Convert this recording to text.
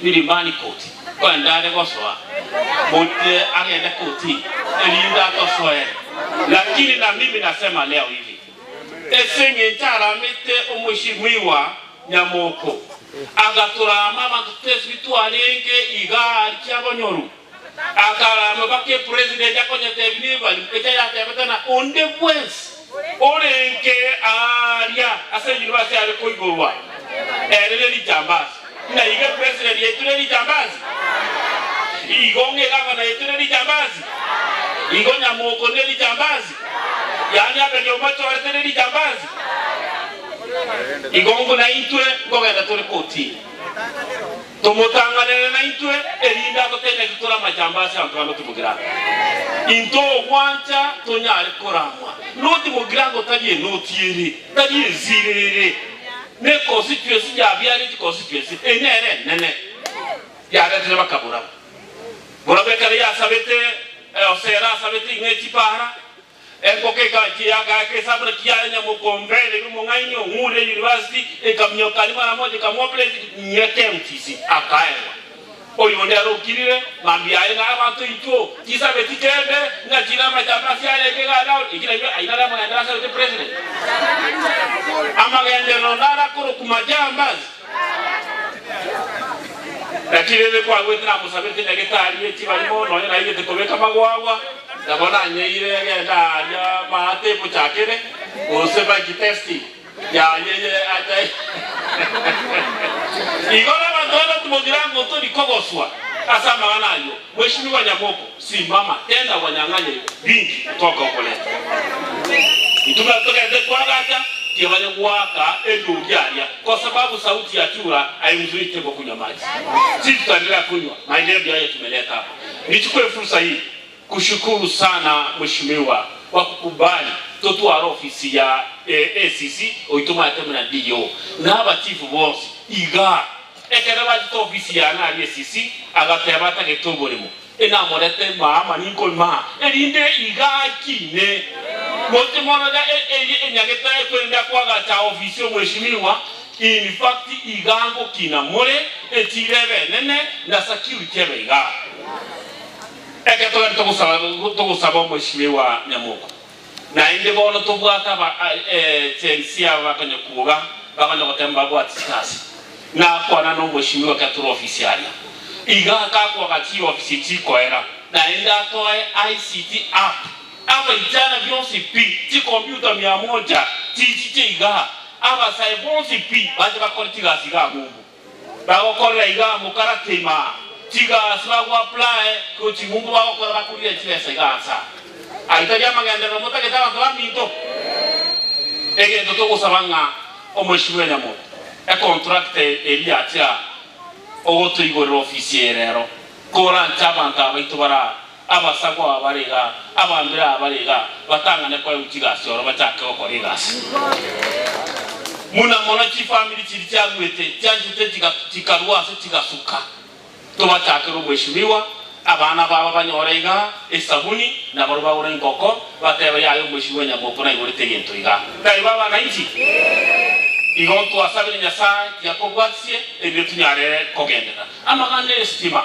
Milimani koti kwa ndani goswa bote agenda koti elinda toswa. Lakini na mimi nasema leo hivi esenge ntara mete omushimiwa Nyamoko agatura mama tutesbitwarenge igari cyabonyoru akara mbake president yakonya tebni bali pecha ya tebetana onde pues orenke aria asa university ale koigorwa erele jambazi na iga president yetule jambazi igonge kama na yetule jambazi igonya Moko ne jambazi yani abenyo macho yetule jambazi igongo na intwe ngogenda tuli koti tomotangane na intwe elinda totene kutora majambazi antwando tumugira into wancha tonyale koramwa noti mugirango tadie notiere tadie zirere ne constituency ya biali ti constituency enere nene ya rete bakabura burabe kare ya sabete osera sabete ngeti para enkoke ka kiaga ke sabra kiaya Nyamoko mbele bimungainyo ngure university ekamnyoka ni mara moja kama president nyeke mtisi akaewa oyo ndio arokirire mambi aina abantu ito kisabe tikende na jina majabasi yale kegala ikira aina la mwenda sa president amagende nondara kuru kumajambazi lakini kwa wetra musabete negetari eti balimo no na ile tekobeka magwawa ndabona nyeire ngenda ya mate puchakere oseba kitesti ya yeye atai igora bandona tumugirango to likogoswa asa maganayo mheshimiwa Nyamoko simama tenda wanyanganye bingi kutoka kule ituma tokende kwagata kiwanya kuwaka edujaria kwa sababu sauti ya chura haimzui tembo kunywa maji sisi tutaendelea kunywa maendeleo haya tumeleta hapa. Nichukue fursa hii kushukuru sana mheshimiwa kwa kukubali totwara ofisi ya ACC oituma atemna dio na abatifu bose iga ekera bajito ofisi ya na ACC agatebata getoboremo enamorete mama ninkolma erinde iga kine mote monaga enyageta kwenda kwa gata ofisi mheshimiwa in fact igango kina more etirebe nene na security ega ekatola togusaba mheshimiwa Nyamoko na inde bono tobwata ba tensia bakanya kuga bakanya kutemba bwa tisasi na kwa no mheshimiwa katuro ofisiali iga ka kwa kati ofisi tiko era na enda toe ICT app aba ijana byonse ti computer 100 ti iga aba sai bonse baje bakortiga siga mungu bagokorera iga mukaratema tiga sababu apply ko chimungu wao kwa bakulia chilesa igasa aitaja maganda no mutake tawa kwa minto ege toto kusabanga omweshimwe Nyamoko e contract eliatia ogoto igoro officiero kora nchabanta baitubara abasagwa abarega abambira abarega batangane kwa utigasi oro batake okora igasi muna mona chi family chiri cyagwete cyangite tikarwa se tigasuka tubatakira mheshimiwa abana baba banyorega esabuni na baruba ure nkoko bateba yayo mheshimiwa Nyamoko na igore tegento iga dai baba na inji igonto asabire nyasa yakobwatsie ebyo tunyare kogendera amagande estima